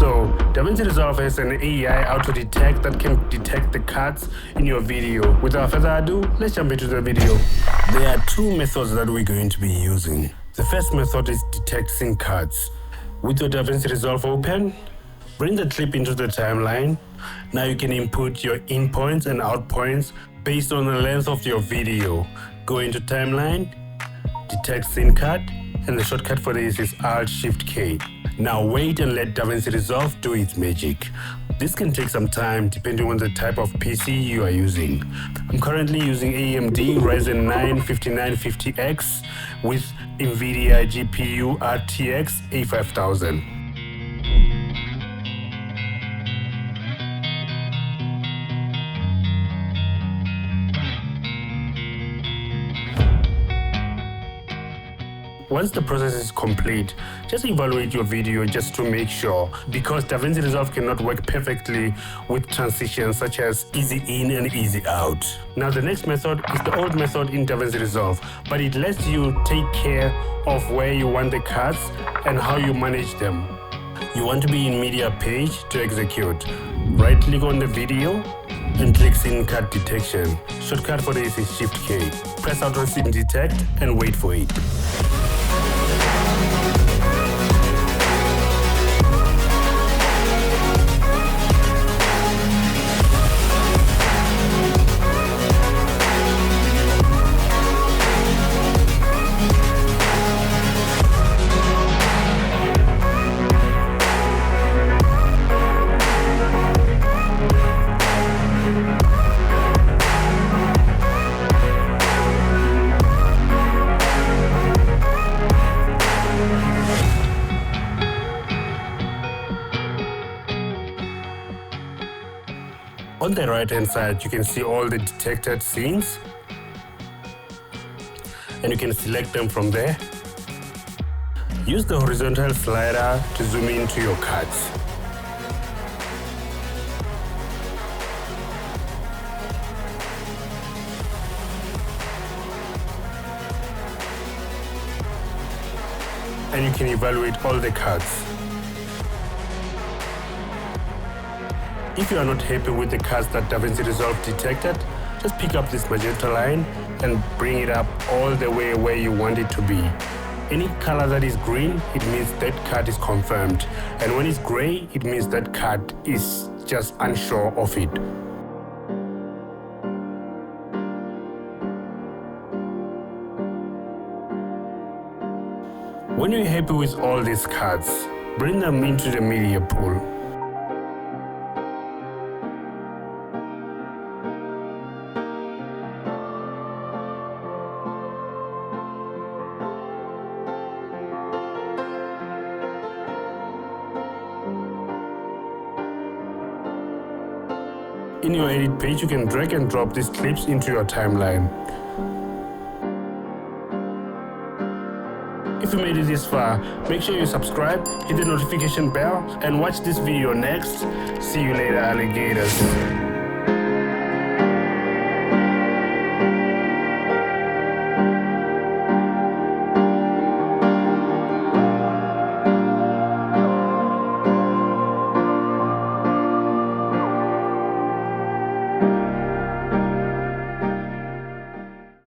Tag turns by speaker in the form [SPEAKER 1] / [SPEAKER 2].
[SPEAKER 1] So Davinci Resolve has an AI auto detect that can detect the cuts in your video. Without further ado, let's jump into the video. There are two methods that we're going to be using. The first method is detecting cuts. With your Davinci Resolve open, bring the clip into the timeline. Now you can input your in points and out points based on the length of your video. Go into timeline, detect scene cut, and the shortcut for this is Alt-Shift-K. Now wait and let Davinci Resolve do its magic. This can take some time depending on the type of PC you are using. I'm currently using AMD Ryzen 9 5950X with NVIDIA GPU RTX A5000. Once the process is complete, just evaluate your video just to make sure, because Davinci Resolve cannot work perfectly with transitions such as easy in and easy out. Now the next method is the old method in Davinci Resolve, but it lets you take care of where you want the cuts and how you manage them. You want to be in media page to execute. Right click on the video and click scene cut detection. Shortcut for this is Shift-K. Press Auto Scene Detect and wait for it. On the right hand side, you can see all the detected scenes and you can select them from there. Use the horizontal slider to zoom into your cuts. And you can evaluate all the cuts. If you are not happy with the cuts that Davinci Resolve detected, just pick up this magenta line and bring it up all the way where you want it to be. Any color that is green, it means that cut is confirmed. And when it's gray, it means that cut is just unsure of it. When you're happy with all these cuts, bring them into the media pool. In your edit page, you can drag and drop these clips into your timeline. If you made it this far, make sure you subscribe, hit the notification bell, and watch this video next. See you later, alligators.